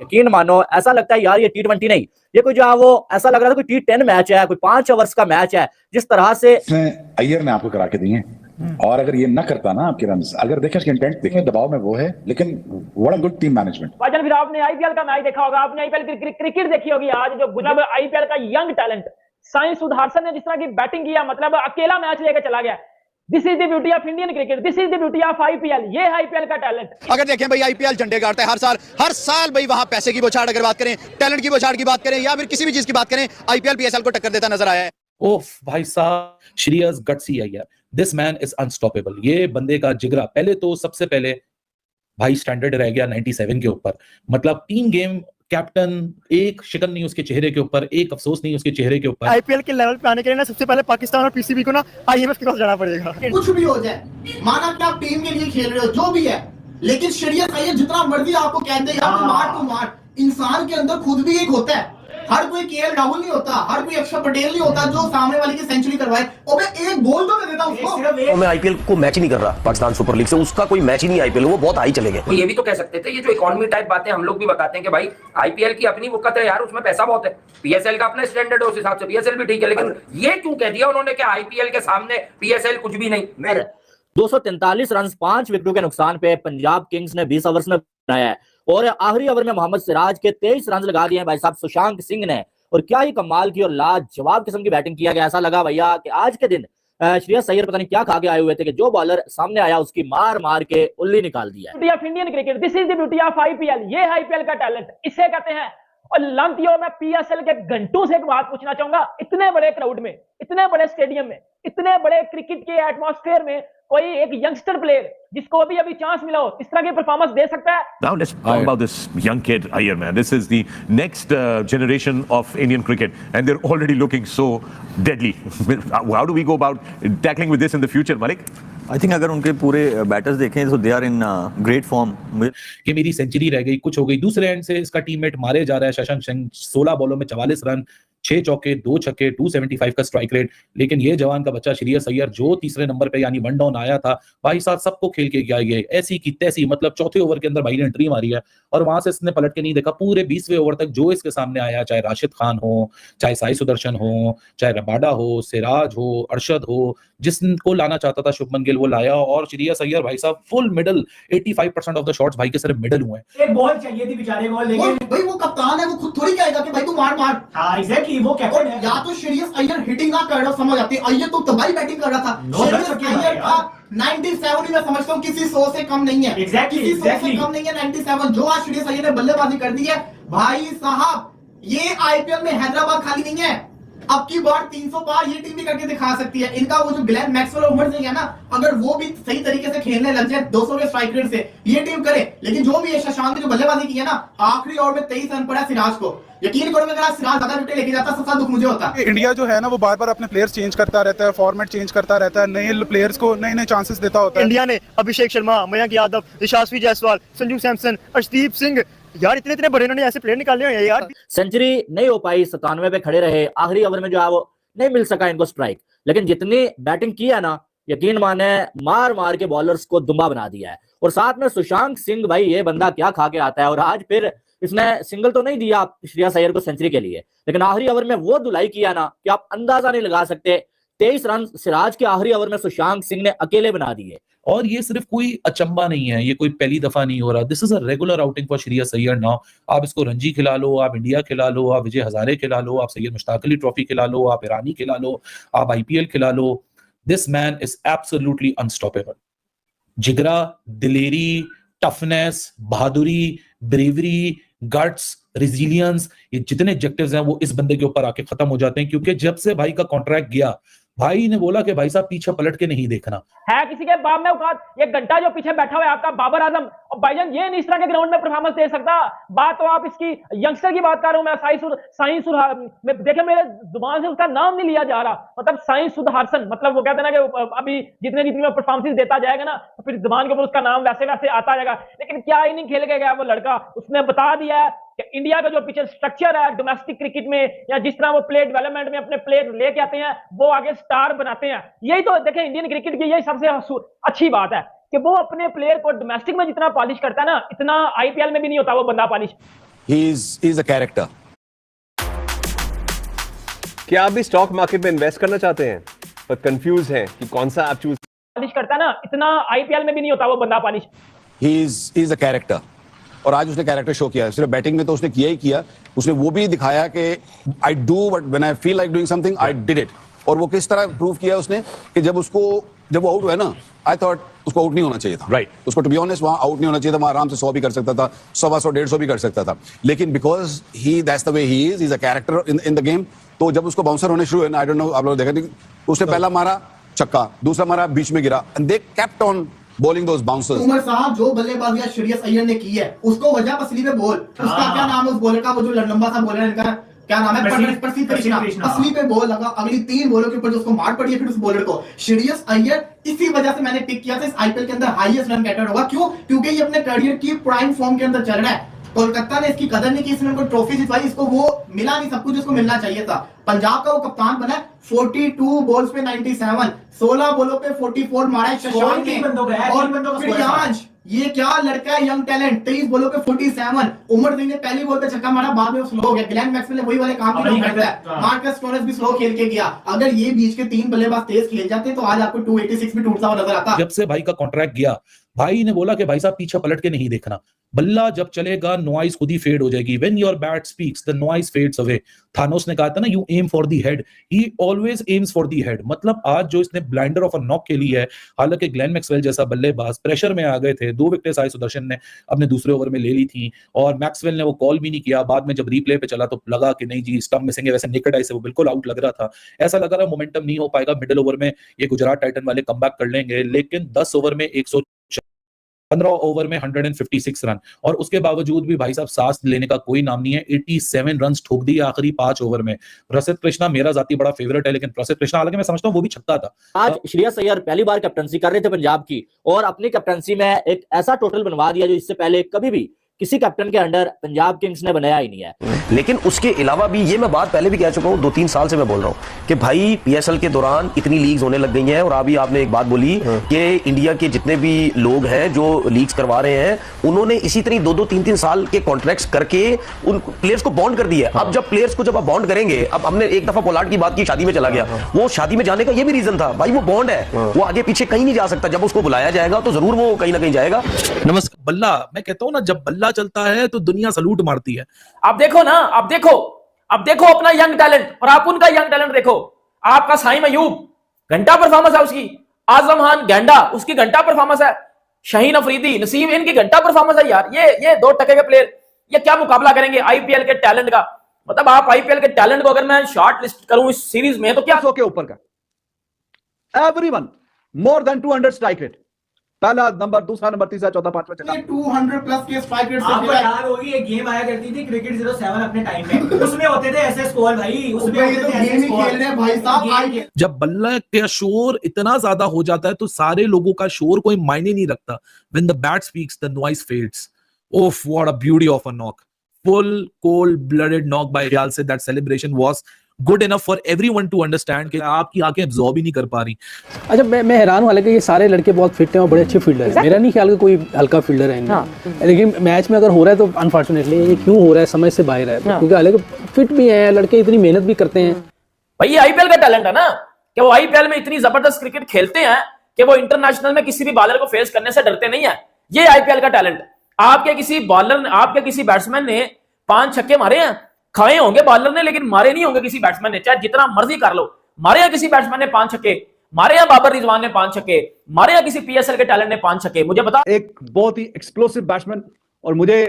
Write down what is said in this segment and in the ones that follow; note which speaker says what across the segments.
Speaker 1: यकीन मानो ऐसा लगता है यार ये T20 नहीं, ये कोई जो वो ऐसा लग रहा था कोई T10 मैच है, कोई 5 ओवर्स का मैच है। जिस तरह से
Speaker 2: अय्यर ने आपको करा के दिए और अगर ये न करता ना आपके रन, अगर देखें इसके इंटेंट देखें, दबाव में वो है, लेकिन what a good team management.
Speaker 3: भाईजान फिर आपने आईपीएल का मैच देखा होगा, आपने आईपीएल क्रिकेट देखी होगी। आज जो मतलब आईपीएल का यंग टैलेंट साई सुदर्शन ने जिस तरह की बैटिंग किया, मतलब अकेला मैच लेकर चला गया। This is the beauty of Indian cricket, this is the beauty of IPL. ये है आईपीएल का टैलेंट।
Speaker 4: अगर देखें भाई आईपीएल झंडे गाड़ता है हर साल भाई, वहां पैसे की बौछार अगर बात करें, टैलेंट की बौछार की बात करें या फिर किसी भी चीज की बात करें, आईपीएल पीएसएल को टक्कर देता नजर आया है।
Speaker 5: ओफ भाई साहब, श्रेयस गट्सी है यार, दिस मैन इज अनस्टॉपेबल। ये बंदे का जिगरा, पहले तो सबसे पहले भाई स्टैंडर्ड रह गया 97 के ऊपर, मतलब 3 गेम कैप्टन, एक शिकन नहीं उसके चेहरे के ऊपर, एक अफसोस नहीं उसके चेहरे के ऊपर।
Speaker 6: आईपीएल के लेवल पे आने के लिए ना सबसे पहले पाकिस्तान और पीसीबी को ना आईएमएफ के पास जाना पड़ेगा।
Speaker 7: कुछ भी हो जाए, माना कि आप टीम के लिए खेल रहे हो, जो भी है, लेकिन श्रेयस अय्यर जितना मर्जी आपको कह दे यार मार तो मार, इंसान के अंदर खुद भी एक होता है। हर कोई केएल राहुल नहीं होता, हर कोई अक्षर पटेल नहीं होता जो सामने वाले की सेंचुरी करवाए। और मैं एक गोल तो मैं देता उसको।
Speaker 8: मैं आईपीएल को मैच ही नहीं कर रहा पाकिस्तान सुपर लीग से, उसका कोई मैच ही नहीं आईपीएल, वो बहुत हाई चले गए।
Speaker 9: ये भी तो कह सकते थे, ये जो इकोनॉमी टाइप बातें हम लोग भी बताते हैं कि भाई आईपीएल की अपनी वक़्त है यार, उसमें पैसा बहुत है। पीएसएल का अपना स्टैंडर्ड है, उस हिसाब से पीएसएल भी ठीक है, लेकिन ये क्यों कह दिया उन्होंने कि आईपीएल के सामने पीएसएल कुछ भी नहीं।
Speaker 1: 243 रन 5 विकेटों के नुकसान पे पंजाब किंग्स ने 20 ओवर्स में बनाया है और आखिरी ओवर में मोहम्मद सिराज के 23 रन लगा दिए हैं भाई साहब सुशांत सिंह ने। और क्या ही कमाल की और लाजवाब किस्म की बैटिंग किया गया। ऐसा लगा भैया कि आज के दिन श्रेयस अय्यर पता नहीं क्या खा के आए हुए थे कि जो बॉलर सामने आया उसकी मार मार के उल्ली निकाल दिया।
Speaker 3: Beauty of Indian cricket, this is the beauty of IPL. ये है आईपीएल का टैलेंट, इसे कहते हैं। और लंतियों में पीएसएल के घंटों से एक बात पूछना चाहूंगा, इतने बड़े क्राउड में, इतने बड़े स्टेडियम में, इतने बड़े क्रिकेट के एटमॉस्फेयर में कोई एक यंगस्टर प्लेयर जिसको अभी चांस मिला हो, इस तरह की परफॉर्मेंस दे सकता है?
Speaker 10: Now let's talk about this young kid Iyer, man. This is the next generation of Indian cricket and they're already looking so deadly. How do we go about tackling with this in the future, Malik?
Speaker 11: I think अगर उनके पूरे batters देखें तो they are in great form.
Speaker 5: कि मेरी century रह गई, कुछ हो गई। दूसरे एंड से इसका टीममेट मारे जा रहा है शशांक सिंह, 16 बॉलों में 44 रन, 6 चौके 2 छक्के, 275 का स्ट्राइक रेट। लेकिन ये जवान का बच्चा श्रेयस अय्यर जो तीसरे नंबर पे यानी 1 डाउन आया था, भाई साहब सबको खेल के गया ये ऐसी की तैसी, मतलब चौथे ओवर के अंदर भाई ने एंट्री मारी है और वहां से इसने पलट के नहीं देखा। पूरे 20वें ओवर तक जो इसके सामने आया, चाहे राशिद खान हो, चाहे साई सुदर्शन हो, चाहे रबाडा हो, सिराज हो, अरशद हो, जिसको लाना चाहता था शुभमन गिल वो लाया। और श्रेयस अय्यर भाई साहब full middle, 85% of the shots भाई के सिर्फ मिडल हुए हैं।
Speaker 7: एक बॉल चाहिए थी बेचारे को, लेकिन भाई वो कप्तान है, वो खुद थोड़ी कहेगा कि भाई तू मार मार। हां एग्जैक्टली, वो कैप्टन है। या तो श्रेयस अय्यर हिटिंग ना कर रहा, समझ आती है। अय्यर तो तबाही बैटिंग कर रहा था। श्रेयस अय्यर का 97 मैं समझता हूं किसी 100 से कम नहीं है। एग्जैक्टली 100 से कम नहीं है 97। जो आज श्रेयस अय्यर ने बल्लेबाजी कर दी है भाई साहब, ये आईपीएल में हैदराबाद खाली नहीं है। अब की बार 300 पार ये टीम भी करके दिखा सकती है। इनका वो जो ग्लेन मैक्सवेल उमर से है ना, अगर वो भी सही तरीके से खेलने लग जाए 200 के स्ट्राइक रेट से, ये टीम करे। लेकिन जो भी है, शशांक ने जो बल्लेबाजी की है ना, आखिरी ओवर में 23 रन पड़ा सिराज को। यकीन करो अगर सिराज ज्यादा विकेट लेके जाता, सबसे दुख मुझे होता।
Speaker 12: इंडिया जो है ना वो बार बार अपने प्लेयर्स चेंज करता रहता है, फॉर्मेट चेंज करता रहता है, नए प्लेयर्स को नए नए चांसेस देता होता है।
Speaker 6: इंडिया ने अभिषेक शर्मा, मयंक यादव, यशस्वी जायसवाल, संजू सैमसन, अर्शदीप सिंह, यार इतने बड़े इन्होंने ऐसे प्लेयर निकाले हैं यार।
Speaker 1: सेंचुरी नहीं हो पाई, 97 पे खड़े रहे, आखिरी ओवर में जो है वो नहीं मिल सका इनको स्ट्राइक। लेकिन जितनी बैटिंग की है ना, यकीन माने मार मार के बॉलर्स को दुम्बा बना दिया है। और साथ में सुशांत सिंह, भाई ये बंदा क्या खा के आता है। और आज फिर इसने सिंगल तो नहीं दिया श्रेयस अय्यर को सेंचुरी के लिए, लेकिन आखिरी ओवर में वो धुलाई किया ना कि आप अंदाजा नहीं लगा सकते। 23 रन सिराज के आखिरी ओवर में सुशांत सिंह ने अकेले बना दिए।
Speaker 5: और ये सिर्फ कोई अचंबा नहीं है, ये कोई पहली दफा नहीं हो रहा। This is a regular outing for Shreyas Iyer now. आप इसको रणजी खिला लो, आप इंडिया खिला लो, आप विजय हजारे खिला लो, आप सैयद मुश्ताक अली ट्रॉफी खिला लो, आप ईरानी खिला लो, आप आईपीएल खिला लो। This man is absolutely unstoppable. जिगरा, दिलेरी, टफनेस, बहादुरी, ब्रेवरी, गट्स, रेजिलियंस, ये जितने एडजेक्टिव्स हैं वो इस बंदे के ऊपर आके खत्म हो जाते हैं। क्योंकि जब से भाई का कॉन्ट्रैक्ट गया, भाई ने बोला कि भाई साहब पीछे पलट के नहीं देखना
Speaker 3: है। किसी के बाप में औकात, एक घंटा जो पीछे बैठा हुआ है आपका बाबर आजम, और भाईजान ये नहीं इस तरह के ग्राउंड में परफॉर्मेंस दे सकता। बात तो आप इसकी यंगस्टर की बात कर रहा हूं मैं, साई सुदर्शन। देखे मेरे जुबान से उसका नाम नहीं लिया जा रहा, मतलब साई सुदर्शन। मतलब वो कहते हैं ना कि अभी जितने जितनी परफॉर्मेंस देता जाएगा ना, तो फिर जुबान के ऊपर उसका नाम वैसे वैसे आता जाएगा। लेकिन क्या इनिंग खेल के गया वो लड़का, उसने बता दिया है कि इंडिया का जो पिचर स्ट्रक्चर है डोमेस्टिक क्रिकेट में, या जिस तरह वो प्लेयर डेवलपमेंट में अपने प्लेयर लेके आते हैं, वो आगे स्टार बनाते हैं। यही तो देखें इंडियन क्रिकेट की यही सबसे अच्छी बात है कि वो अपने प्लेयर को डोमेस्टिक में जितना पॉलिश करता है ना, इतना आईपीएल में भी नहीं होता वो बंदा polish.
Speaker 8: He is a character.
Speaker 6: क्या आप भी स्टॉक मार्केट में इन्वेस्ट करना चाहते हैं पर कंफ्यूज हैं कि कौन सा आप चूज
Speaker 3: पॉलिश करता है ना, इतना आईपीएल में भी नहीं होता वो बंदा polish.
Speaker 8: He is a character, और आज उसने कैरेक्टर शो किया। सिर्फ बैटिंग में तो उसने किया ही किया, उसने वो भी दिखाया कि I do but when I feel like doing something I did it. और वो किस तरह प्रूव किया उसने कि जब वो आउट हुआ ना, आई थॉट उसको आउट नहीं होना चाहिए था। राइट, उसको टू बी ऑनेस्ट वहां आउट नहीं होना चाहिए था, वहां आराम से 100 भी कर सकता था, 100, 150 भी कर सकता था। लेकिन because he that's the way he is a character in the game. तो जब उसको बाउंसर होने शुरू हुए ना, आई डोंट नो आप लोग देखा नहीं, उसने पहला मारा छक्का, दूसरा मारा बीच में गिरा, and they kept on bowling those bouncers.
Speaker 7: Umar साहब, जो बल्लेबाजी श्रेयस अय्यर ने की है उसको वजह पसली पे बोल, उसका क्या नाम है उस बॉलर का, वो जो लंबा सा बॉलर है इनका क्या नाम है, प्रसिद्ध कृष्णा, पसली पे बॉल लगा, अगली 3 बॉलों के ऊपर जो उसको मार पड़ी है फिर उस बॉलर को। श्रेयस अय्यर इसी वजह से मैंने पिक किया था, इस आईपीएल के अंदर हाईएस्ट रन गेटर होगा। क्यों? क्योंकि ये अपने करियर की प्राइम फॉर्म के अंदर चल रहा है। कोलकाता ने इसकी कदर नहीं की, इसने उनको ट्रॉफी जितवाई, इसको वो मिला नहीं सब कुछ जिसको मिलना चाहिए था। पंजाब का वो कप्तान बना, 42 बॉल्स पे 97, 16 बॉलों पे 44 मारा है शशांक ने। और प्रियांश, ये क्या लड़का है, यंग टैलेंट, 23 बॉलों पे 47। उमर सिंह ने पहली बॉल पे छक्का मारा, बाद में वो स्लो हो गया। ग्लेन मैक्सवेल ने वही वाले काम करता है, मार्कस स्टोरेज भी स्लो खेल के गया। अगर ये बीच के 3 बल्लेबाज तेज खेल जाते तो आज आपको 286 भी टूटता हुआ नजर आता।
Speaker 5: जब से भाई का कॉन्ट्रैक्ट गया, भाई ने बोला कि भाई साहब पीछे पलट के नहीं देखना, बल्ला जब चलेगा नॉइज खुद ही फेड हो जाएगी। When your bat speaks the noise fades away. Thanos ने कहा था ना, you aim for the head, he always aims for the head. मतलब आज जो इसने ब्लाइंडर ऑफ अ नॉक खेली है, हालांकि ग्लेन मैक्सवेल जैसा बल्लेबाज प्रेशर में आ गए थे, 2 विकेटें साई सुदर्शन ने अपने दूसरे ओवर में ले ली थी, और मैक्सवेल ने वो कॉल भी नहीं किया। बाद में जब रिप्ले पे चला तो लगा कि नहीं जी स्टंप मिसिंग है, वैसे नेकेड आई से वो बिल्कुल आउट लग रहा था। ऐसा लग रहा मोमेंटम नहीं हो पाएगा, मिडिल ओवर में ये गुजरात टाइटन वाले कमबैक कर लेंगे, लेकिन 10 ओवर में 15 ओवर में 156 रन, और उसके बावजूद भी भाई साहब सांस लेने का कोई नाम नहीं है। 87 रन ठोक दिए आखिरी 5 ओवर में। प्रसिद्ध कृष्णा मेरा जाती बड़ा फेवरेट है, लेकिन प्रसिद्ध कृष्णा हालांकि मैं समझता हूं वो भी छक्का था।
Speaker 1: आज श्रेयस अय्यर पहली बार कैप्टनसी कर रहे थे पंजाब की, और अपनी कैप्टनसी में एक ऐसा टोटल बनवा दिया जो इससे पहले कभी भी किसी कैप्टन के अंडर पंजाब किंग्स ने बनाया ही नहीं है।
Speaker 8: लेकिन उसके अलावा भी, ये मैं बात पहले भी कह चुका हूं, 2-3 साल से मैं बोल रहा हूं कि भाई पीएसएल के दौरान इतनी लीग्स होने लग गई हैं, और अभी आपने एक बात बोली कि इंडिया के जितने भी लोग हैं जो लीग्स करवा रहे हैं, उन्होंने इसी तरह 2-2, 3-3 साल के कॉन्ट्रैक्ट्स करके उन प्लेयर्स को बॉन्ड कर दिया। अब जब प्लेयर्स को जब आप बॉन्ड करेंगे, अब हमने एक दफा पोलार्ड की बात की, शादी में चला गया, वो शादी में जाने का ये भी रीजन था भाई, वो बॉन्ड है, वो आगे पीछे कहीं नहीं जा सकता। जब उसको बुलाया जाएगा तो जरूर वो कहीं ना कहीं जाएगा।
Speaker 5: नमस्कार। बल्ला, मैं कहता हूं ना, जब बल्ला चलता है तो दुनिया सलूट मारती है।
Speaker 3: आप देखो ना, अब देखो अपना यंग टैलेंट, और आप उनका यंग टैलेंट देखो। आपका साइम अयूब घंटा परफॉर्मेंस है उसकी, आजम खान गेंडा उसकी घंटा परफॉर्मेंस है, शाहीन अफरीदी, नसीम इनकी घंटा परफॉर्मेंस है यार। ये 2 टके के प्लेयर, ये क्या मुकाबला करेंगे आईपीएल के टैलेंट का। मतलब आप आईपीएल के टैलेंट को अगर मैं शॉर्ट लिस्ट करूं इस सीरीज में, तो क्या
Speaker 6: 100 के ऊपर का everyone more than 200 strike rate, पहला नंबर, दूसरा नंबर, तीसरा, चौथा, पांचवा, छठा।
Speaker 7: 200 प्लस के स्ट्राइक रेट से
Speaker 13: आपको याद होगी एक गेम आया करती थी क्रिकेट 07 अपने टाइम में, उसमें होते थे ऐसे स्कोर भाई, उसमें होते थे ऐसे स्कोर
Speaker 7: भाई साहब।
Speaker 5: जब बल्ला का शोर इतना ज्यादा हो जाता है तो सारे लोगों का शोर कोई मायने नहीं रखता। When the bat speaks, the noise fades. Oh, what a beauty of a knock! Full cold-blooded knock by Real से that celebration was good enough for everyone to understand कि आपकी आंखें absorb ही नहीं कर पा रही।
Speaker 14: अच्छा, मैं हैरान हूं, हालांकि ये सारे लड़के बहुत फिट हैं और बड़े अच्छे फील्डर हैं। मेरा नहीं ख्याल कि कोई हल्का फील्डर है इनमें। लेकिन मैच में अगर हो रहा है तो अनफॉर्चुनेटली ये क्यों हो रहा है समझ से बाहर है, क्योंकि हालांकि फिट भी हैं लड़के, इतनी मेहनत भी करते हैं।
Speaker 3: भाई ये आईपीएल का टैलेंट है ना, कि वो आईपीएल में इतनी जबरदस्त क्रिकेट खेलते हैं कि वो इंटरनेशनल में किसी भी बॉलर को फेस करने से डरते नहीं है। ये आईपीएल का टैलेंट। आपके किसी बॉलर, आपके किसी बैट्समैन ने 5 छक्के मारे हैं, खाए होंगे बॉलर ने, लेकिन मारे नहीं होंगे किसी बैट्समैन ने, चाहे जितना मर्जी कर लो। मारे हैं किसी बैट्समैन ने 5 छक्के, मारे हैं बाबर रिजवान ने 5 छक्के, मारे हैं किसी पीएसएल के टैलेंट ने 5 छक्के। मुझे बता,
Speaker 6: एक बहुत ही एक्सप्लोसिव बैट्समैन, और मुझे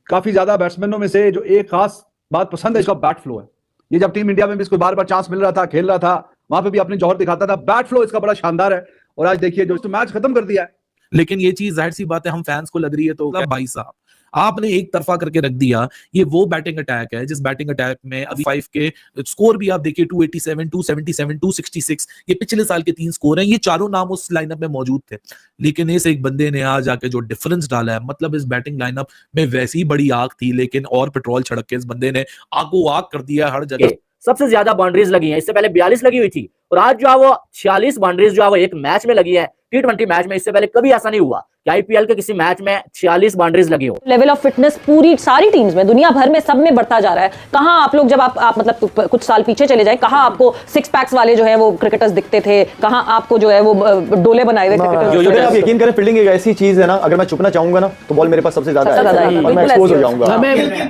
Speaker 6: काफी ज्यादा बैट्समैनों में से जो एक खास बात पसंद है, इसका बैट फ्लो है। ये जब टीम इंडिया में भी इसको बार बार चांस मिल रहा था, खेल रहा था, वहां पे भी अपने जौहर दिखाता था। बैट फ्लो इसका बड़ा शानदार है, और आज देखिए जो इसने मैच खत्म कर दिया है।
Speaker 5: लेकिन ये चीज जाहिर सी बात है हम फैंस को लग रही है, तो भाई साहब आपने एक तरफा करके रख दिया। ये वो बैटिंग अटैक है जिस बैटिंग अटैक में अभी 5 के स्कोर भी आप देखिए 287, 277, 266, ये पिछले साल के 3 स्कोर हैं। ये चारों नाम उस लाइनअप में मौजूद थे, लेकिन इस एक बंदे ने आज आके जो डिफरेंस डाला है, मतलब इस बैटिंग लाइनअप में वैसी बड़ी आग थी, लेकिन और पेट्रोल छिड़क के इस बंदे ने आगो आग कर दिया हर जगह।
Speaker 1: सबसे ज्यादा बाउंड्रीज लगी हैं, इससे पहले 42 लगी हुई थी, और आज जो है वो 46 बाउंड्रीज जो है वो एक मैच में लगी है। T20 मैच में इससे पहले कभी ऐसा नहीं हुआ कि आईपीएल के किसी मैच में 46 बाउंड्रीज लगी हो।
Speaker 15: लेवल ऑफ फिटनेस पूरी सारी टीम्स में, दुनिया भर में, सब में बढ़ता जा रहा है। कहाँ आप लोग जब आप मतलब कुछ साल पीछे चले जाए, कहाँ आपको सिक्स पैक्स वाले जो है वो क्रिकेटर्स दिखते थे, कहाँ आपको जो है वो डोले बनाए हुए क्रिकेटर्स।
Speaker 11: आप यकीन करें, फील्डिंग एक ऐसी चीज है ना, अगर मैं चुपना चाहूंगा ना तो बॉल मेरे पास सबसे ज्यादा है, मैं एक्सपोज हो जाऊंगा।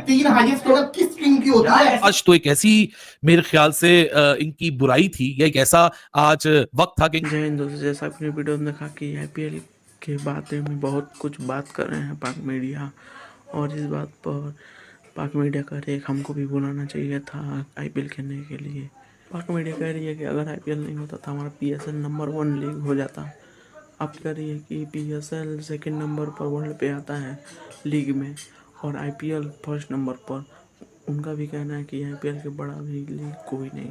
Speaker 7: तीन हाईएस्ट स्कोरर किस टीम की होता है?
Speaker 5: आज तो एक ऐसी मेरे ख्याल से इनकी बुराई थी, या एक ऐसा आज वक्त था कि
Speaker 13: जैसा आपने वीडियो में देखा कि आईपीएल के बारे में बहुत कुछ बात कर रहे हैं पाक मीडिया, और इस बात पर पाक मीडिया कह रही है कि हमको भी बुलाना चाहिए था आईपीएल खेलने के लिए। पाक मीडिया कह रही है कि अगर आईपीएल नहीं होता था हमारा पीएसएल नंबर 1 लीग हो जाता। अब कह रही है कि पीएसएल सेकंड नंबर पर वर्ल्ड पे आता है लीग में, और आईपीएल फर्स्ट नंबर पर। उनका भी कहना है कि आईपीएल के बड़ा भी लीग कोई नहीं।